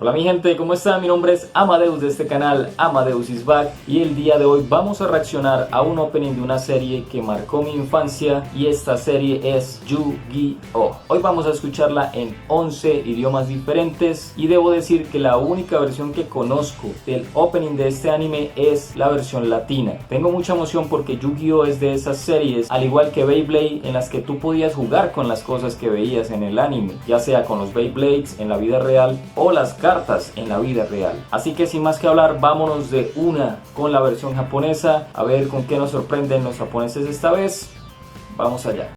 Hola mi gente, ¿cómo están? Mi nombre es Amadeus de este canal, Amadeus is Back, y el día de hoy vamos a reaccionar a un opening de una serie que marcó mi infancia, y esta serie es Yu-Gi-Oh! Hoy vamos a escucharla en 11 idiomas diferentes, y debo decir que la única versión que conozco del opening de este anime es la versión latina. Tengo mucha emoción porque Yu-Gi-Oh! Es de esas series, al igual que Beyblade, en las que tú podías jugar con las cosas que veías en el anime, ya sea con los Beyblades en la vida real o las cartas en la vida real. Así que sin más que hablar, vámonos de una con la versión japonesa, a ver con qué nos sorprenden los japoneses esta vez. Vamos allá.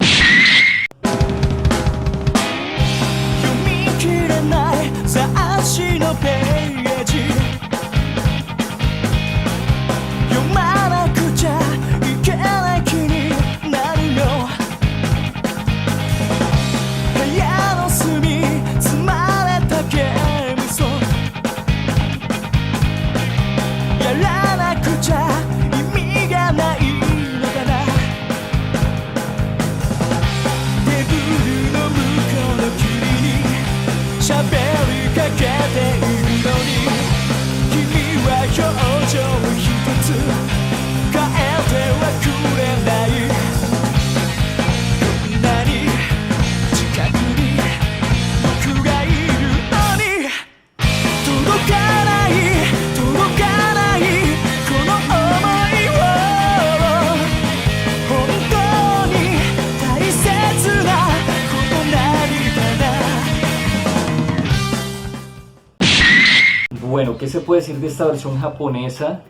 Bueno, ¿qué se puede decir de esta versión japonesa?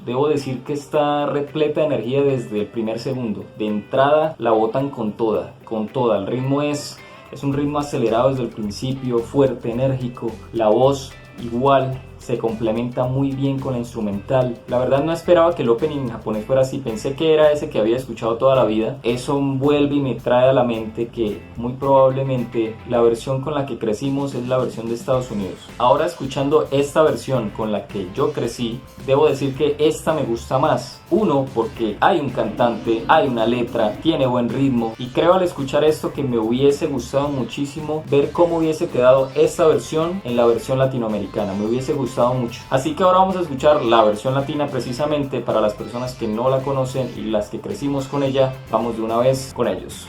Debo decir que está repleta de energía desde el primer segundo. De entrada la botan con toda. El ritmo es un ritmo acelerado desde el principio, fuerte, enérgico. La voz igual, se complementa muy bien con la instrumental. La verdad no esperaba que el opening en japonés fuera así, pensé que era ese que había escuchado toda la vida. Eso vuelve y me trae a la mente que muy probablemente la versión con la que crecimos es la versión de Estados Unidos. Ahora, escuchando esta versión con la que yo crecí, debo decir que esta me gusta más. Uno, porque hay un cantante, hay una letra, tiene buen ritmo, y creo al escuchar esto que me hubiese gustado muchísimo ver cómo hubiese quedado esta versión en la versión latinoamericana. Me hubiese gustado mucho. Así que ahora vamos a escuchar la versión latina precisamente para las personas que no la conocen y las que crecimos con ella. Vamos de una vez con ellos.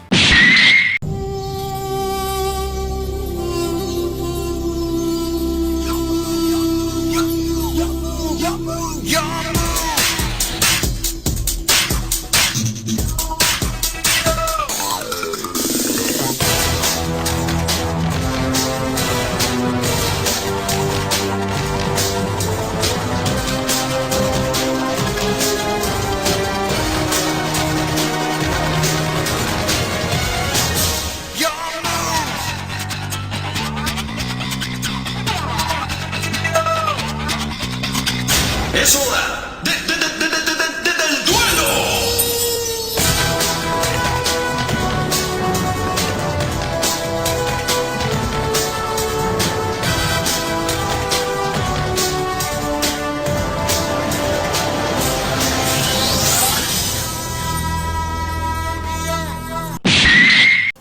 ¡Es hora del duelo!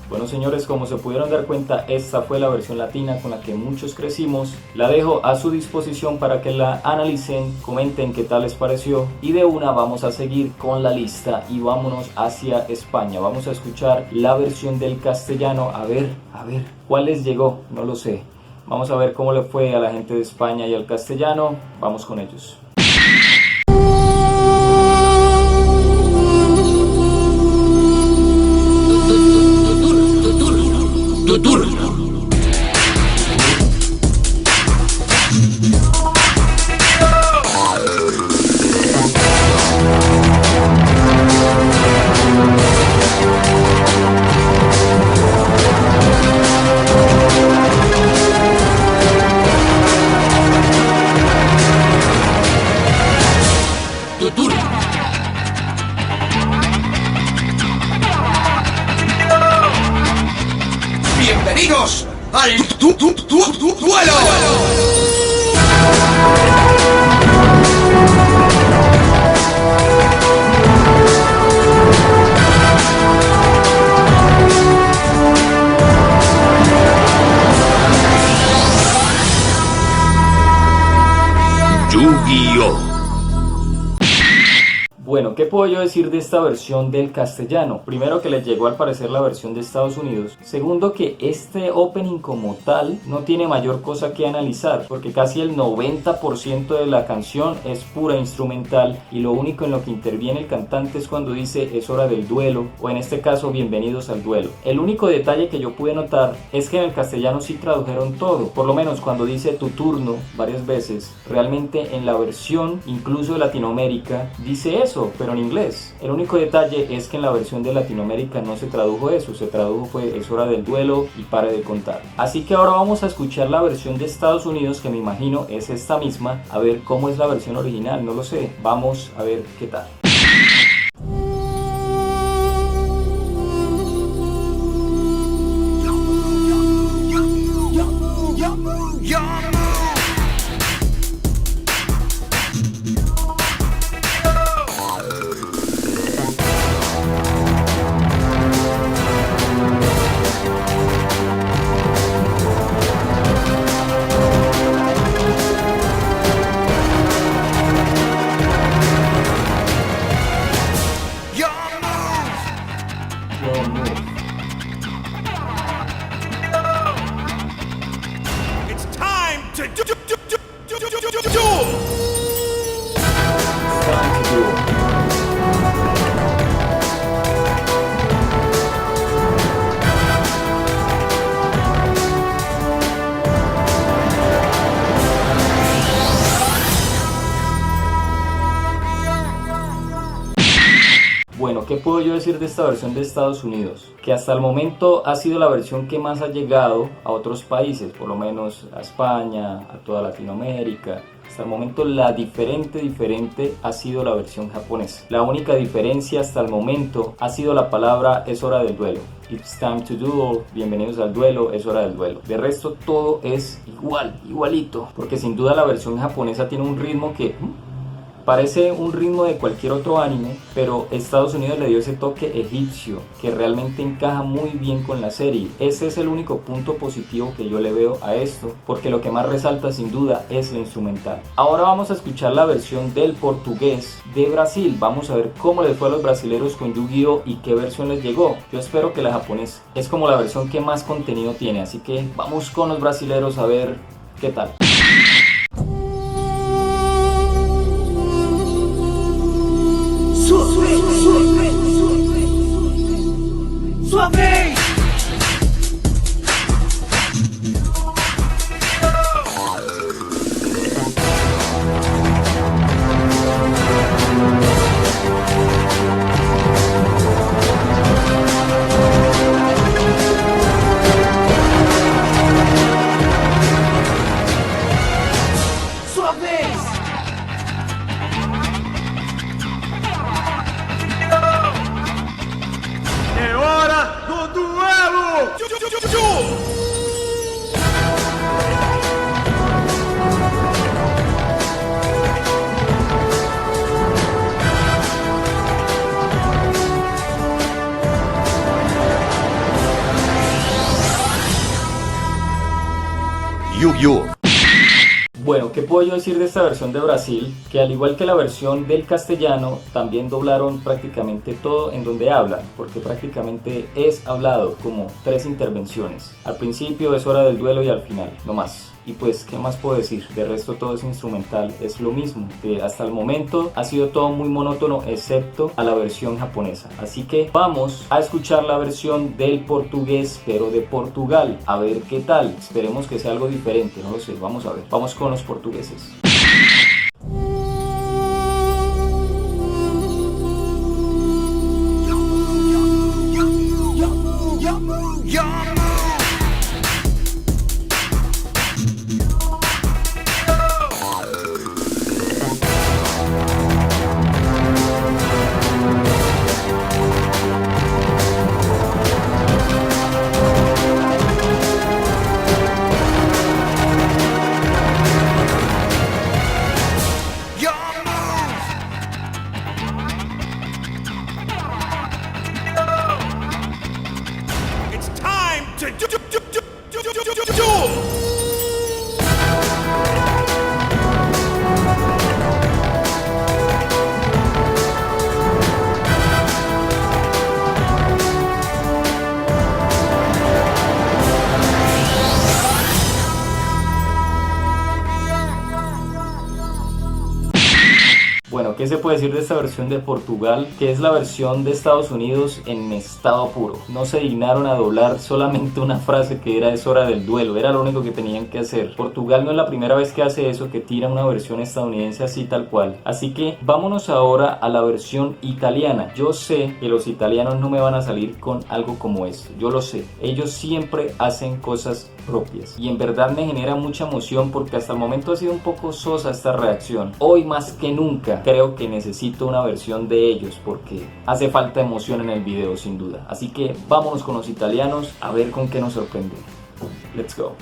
Bueno señores, como se pudieron dar cuenta, esta fue la versión latina con la que muchos crecimos. La dejo a su disposición para que la analicen, comenten qué tal les pareció, y de una vamos a seguir con la lista y vámonos hacia España. Vamos a escuchar la versión del castellano, a ver cuál les llegó, no lo sé. Vamos a ver cómo le fue a la gente de España y al castellano. Vamos con ellos. Tu turno. Yu-Gi-Oh! Bueno, ¿qué puedo yo decir de esta versión del castellano? Primero, que les llegó al parecer la versión de Estados Unidos. Segundo, que este opening como tal no tiene mayor cosa que analizar, porque casi el 90% de la canción es pura instrumental y lo único en lo que interviene el cantante es cuando dice es hora del duelo, o en este caso bienvenidos al duelo. El único detalle que yo pude notar es que en el castellano sí tradujeron todo, por lo menos cuando dice tu turno varias veces. Realmente en la versión incluso de Latinoamérica dice eso, pero en inglés. El único detalle es que en la versión de Latinoamérica no se tradujo eso, se tradujo fue es hora del duelo y pare de contar. Así que ahora vamos a escuchar la versión de Estados Unidos, que me imagino es esta misma, a ver cómo es la versión original, no lo sé, vamos a ver qué tal. It's time to duel! Bueno, ¿qué puedo yo decir de esta versión de Estados Unidos? Que hasta el momento ha sido la versión que más ha llegado a otros países, por lo menos a España, a toda Latinoamérica. Hasta el momento la diferente ha sido la versión japonesa. La única diferencia hasta el momento ha sido la palabra es hora del duelo. It's time to duel, bienvenidos al duelo, es hora del duelo. De resto todo es igualito, porque sin duda la versión japonesa tiene un ritmo que parece un ritmo de cualquier otro anime, pero Estados Unidos le dio ese toque egipcio que realmente encaja muy bien con la serie. Ese es el único punto positivo que yo le veo a esto, porque lo que más resalta sin duda es la instrumental. Ahora vamos a escuchar la versión del portugués de Brasil. Vamos a ver cómo les fue a los brasileros con Yu-Gi-Oh! Y qué versión les llegó. Yo espero que la japonesa es como la versión que más contenido tiene, así que vamos con los brasileros a ver qué tal. Sua vez! Sua vez! É hora do duelo! Yu-Gi-Oh! Bueno, ¿qué puedo yo decir de esta versión de Brasil? Que al igual que la versión del castellano, también doblaron prácticamente todo en donde hablan, porque prácticamente es hablado como 3 intervenciones. Al principio es hora del duelo y al final, no más. Y pues, ¿qué más puedo decir? De resto todo es instrumental, es lo mismo, que hasta el momento ha sido todo muy monótono excepto a la versión japonesa. Así que vamos a escuchar la versión del portugués, pero de Portugal, a ver qué tal. Esperemos que sea algo diferente, no lo sé, vamos a ver. Vamos con los portugueses. Bueno, ¿qué se puede decir de esta versión de Portugal? Que es la versión de Estados Unidos en estado puro. No se dignaron a doblar solamente una frase que era "es hora del duelo", era lo único que tenían que hacer. Portugal no es la primera vez que hace eso, que tira una versión estadounidense así tal cual. Así que vámonos ahora a la versión italiana. Yo sé que los italianos no me van a salir con algo como esto, yo lo sé. Ellos siempre hacen cosas propias y en verdad me genera mucha emoción porque hasta el momento ha sido un poco sosa esta reacción. Hoy más que nunca creo que necesito una versión de ellos porque hace falta emoción en el video sin duda. Así que vámonos con los italianos a ver con qué nos sorprenden. Let's go.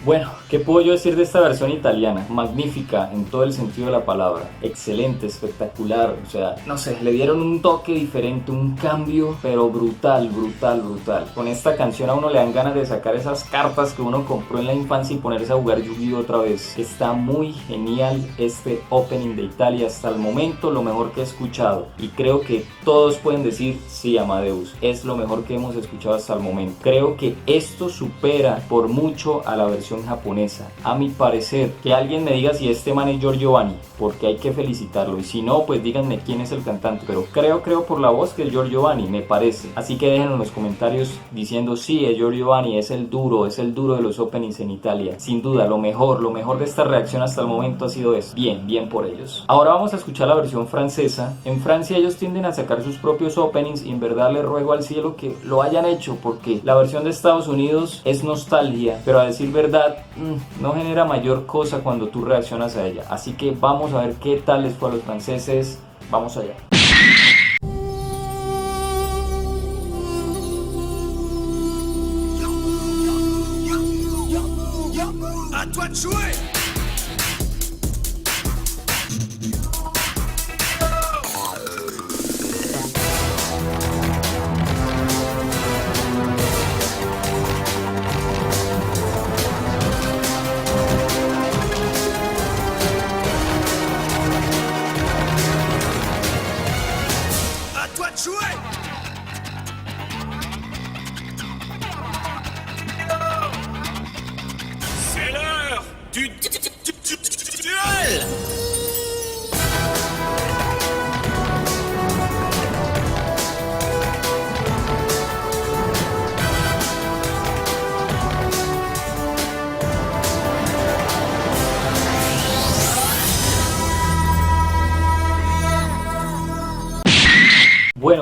Bueno, ¿qué puedo yo decir de esta versión italiana? Magnífica en todo el sentido de la palabra, excelente, espectacular, o sea, no sé, le dieron un toque diferente, un cambio, pero brutal, brutal, brutal. Con esta canción a uno le dan ganas de sacar esas cartas que uno compró en la infancia y ponerse a jugar Yu-Gi-Oh otra vez. Está muy genial este opening de Italia, hasta el momento lo mejor que he escuchado, y creo que todos pueden decir, sí, Amadeus, es lo mejor que hemos escuchado hasta el momento. Creo que esto supera por mucho a la versión japonesa, a mi parecer. Que alguien me diga si este man es Giorgio Vanni, porque hay que felicitarlo, y si no, pues díganme quién es el cantante, pero creo por la voz que es Giorgio Vanni, me parece. Así que déjenlo en los comentarios diciendo sí, es Giorgio Vanni, es el duro de los openings en Italia. Sin duda, lo mejor de esta reacción hasta el momento ha sido eso. Bien por ellos. Ahora vamos a escuchar la versión francesa. En Francia ellos tienden a sacar sus propios openings y en verdad les ruego al cielo que lo hayan hecho, porque la versión de Estados Unidos es nostalgia, pero a decir verdad no genera mayor cosa cuando tú reaccionas a ella. Así que vamos a ver qué tal les fue a los franceses. Vamos allá. À toi de jouer.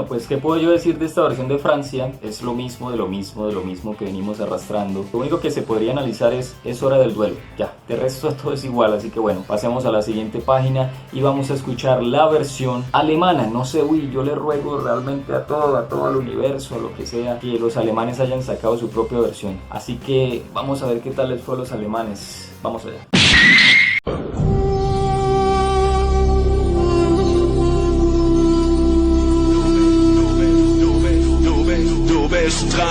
pues ¿qué puedo yo decir de esta versión de Francia? Es lo mismo de lo mismo de lo mismo que venimos arrastrando. Lo único que se podría analizar es hora del duelo. Ya, de resto todo es igual, así que bueno, pasemos a la siguiente página y vamos a escuchar la versión alemana. No sé, yo le ruego realmente a todo el universo, a lo que sea, que los alemanes hayan sacado su propia versión. Así que vamos a ver qué tal les fue a los alemanes. Vamos allá. Du bist dran.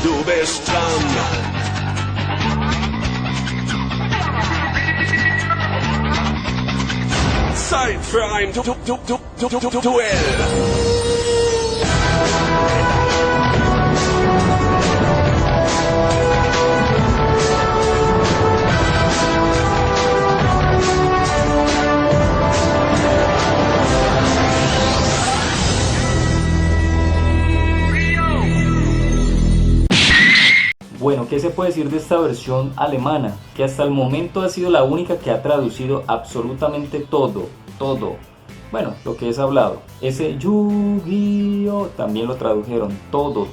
Du bist dran. Zeit für ein Duell. Bueno, ¿qué se puede decir de esta versión alemana? Que hasta el momento ha sido la única que ha traducido absolutamente todo. Bueno, lo que es hablado. Ese Yu-Gi-Oh! También lo tradujeron. Todo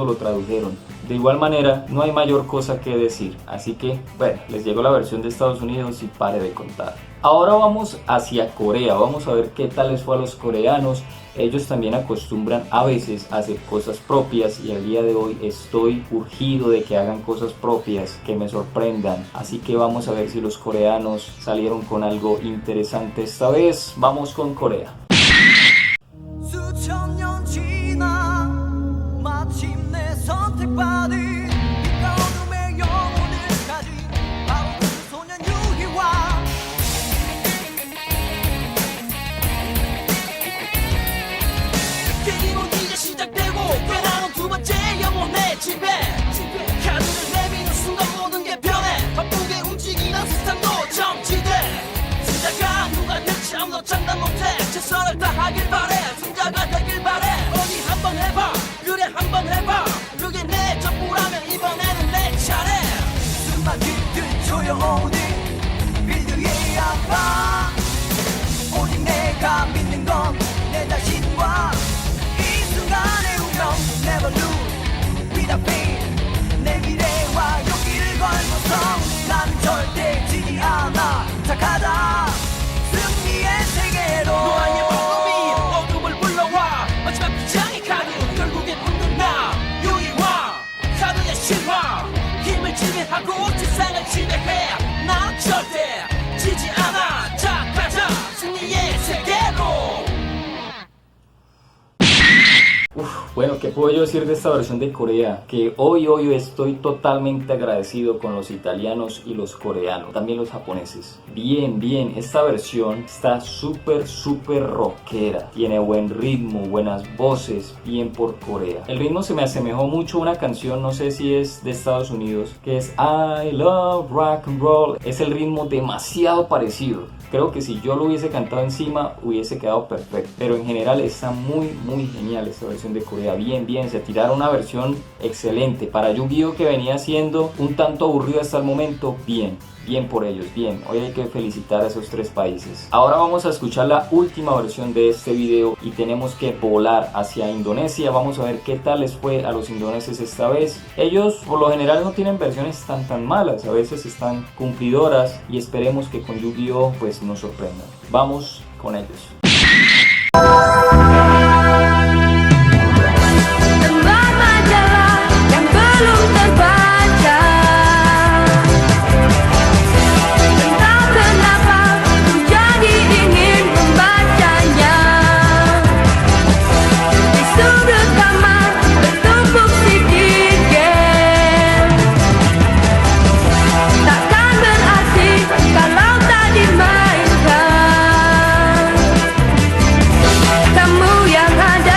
lo tradujeron. De igual manera, no hay mayor cosa que decir. Así que, bueno, les llegó la versión de Estados Unidos y pare de contar. Ahora vamos hacia Corea. Vamos a ver qué tal les fue a los coreanos. Ellos también acostumbran a veces a hacer cosas propias y al día de hoy estoy urgido de que hagan cosas propias que me sorprendan. Así que vamos a ver si los coreanos salieron con algo interesante esta vez. Vamos con Corea. 집에 카드를 내미는 순간 모든 게 변해 바쁘게 움직이는 세상도 정지돼 진짜가 누가 될지 아무도 장담 못해 최선을 다하길 바래 승자가 되길 바래 어디 한번 해봐 그래 한번 해봐 그게 내 전부라면 이번에는 내 차례 숨만 뒤들 조용히 빌드의 아파 오직 내가 믿는 건 내 자신과 이 순간의 운명 Never lose 내 미래와 용기를 걸고서 난 절대 지지 않아 착하다 승리의 세계로 너의 마음이 어둠을 불러와 마지막 비장의 카드 결국엔 웃는 나 유이와 카드의 신화 힘을 지배하고 세상을 지배해 난 절대 지지 않아 착하자 승리의 세계로. Bueno, ¿qué puedo yo decir de esta versión de Corea? Que hoy estoy totalmente agradecido con los italianos y los coreanos, también los japoneses. Bien, esta versión está súper rockera, tiene buen ritmo, buenas voces, bien por Corea. El ritmo se me asemejó mucho a una canción, no sé si es de Estados Unidos, que es I Love Rock and Roll. Es el ritmo demasiado parecido. Creo que si yo lo hubiese cantado encima hubiese quedado perfecto, pero en general está muy genial esta versión de Corea. Bien, se tiraron una versión excelente para Yu-Gi-Oh! Que venía siendo un tanto aburrido hasta el momento. Bien por ellos, bien. Hoy hay que felicitar a esos tres países. Ahora vamos a escuchar la última versión de este video y tenemos que volar hacia Indonesia. Vamos a ver qué tal les fue a los indoneses esta vez. Ellos por lo general no tienen versiones tan malas, a veces están cumplidoras y esperemos que con Yu-Gi-Oh! Pues nos sorprendan. Vamos con ellos. Kamu yang ada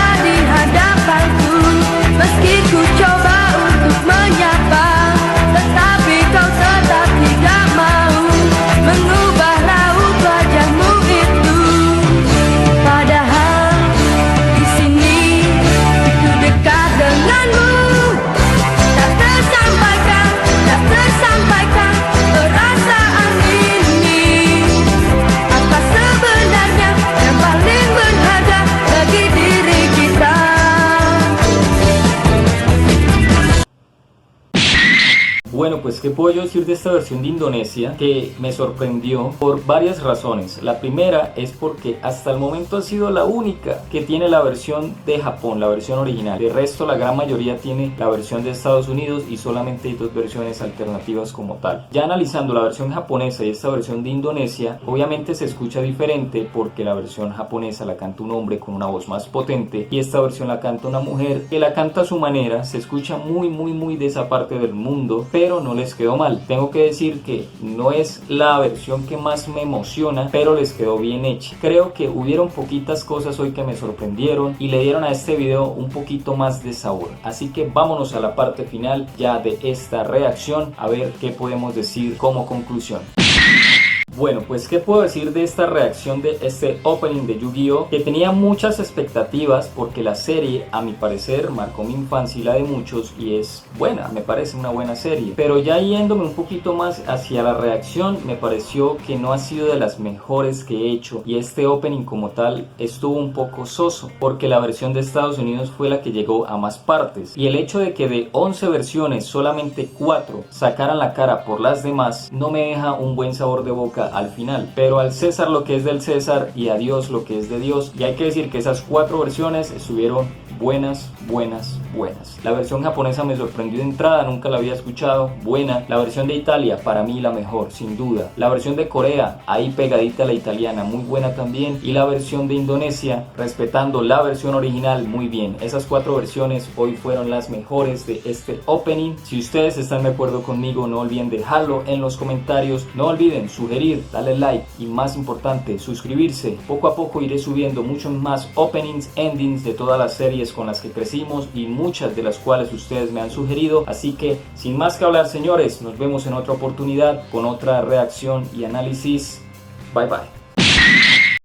Bueno, pues qué puedo yo decir de esta versión de Indonesia, que me sorprendió por varias razones. La primera es porque hasta el momento ha sido la única que tiene la versión de Japón, la versión original. De resto, la gran mayoría tiene la versión de Estados Unidos y solamente hay dos versiones alternativas como tal. Ya analizando la versión japonesa y esta versión de Indonesia, obviamente se escucha diferente porque la versión japonesa la canta un hombre con una voz más potente y esta versión la canta una mujer que la canta a su manera. Se escucha muy de esa parte del mundo, pero no les quedó mal. Tengo que decir que no es la versión que más me emociona, pero les quedó bien hecha. Creo que hubieron poquitas cosas hoy que me sorprendieron y le dieron a este video un poquito más de sabor. Así que vámonos a la parte final ya de esta reacción, a ver qué podemos decir como conclusión. Bueno, pues qué puedo decir de esta reacción de este opening de Yu-Gi-Oh, que tenía muchas expectativas porque la serie, a mi parecer, marcó mi infancia y la de muchos y es buena, me parece una buena serie. Pero ya yéndome un poquito más hacia la reacción, me pareció que no ha sido de las mejores que he hecho y este opening como tal estuvo un poco soso porque la versión de Estados Unidos fue la que llegó a más partes y el hecho de que de 11 versiones solamente 4 sacaran la cara por las demás no me deja un buen sabor de boca al final, pero al César lo que es del César y a Dios lo que es de Dios, y hay que decir que esas 4 versiones estuvieron buenas. La versión japonesa me sorprendió de entrada, nunca la había escuchado, buena. La versión de Italia, para mí la mejor, sin duda. La versión de Corea, ahí pegadita a la italiana, muy buena también. Y la versión de Indonesia, respetando la versión original, muy bien. Esas 4 versiones hoy fueron las mejores de este opening. Si ustedes están de acuerdo conmigo, no olviden dejarlo en los comentarios. No olviden sugerir, darle like y más importante, suscribirse. Poco a poco iré subiendo muchos más openings, endings de todas las series con las que crecimos y muchas de las cuales ustedes me han sugerido. Así que sin más que hablar, señores, nos vemos en otra oportunidad con otra reacción y análisis. Bye bye.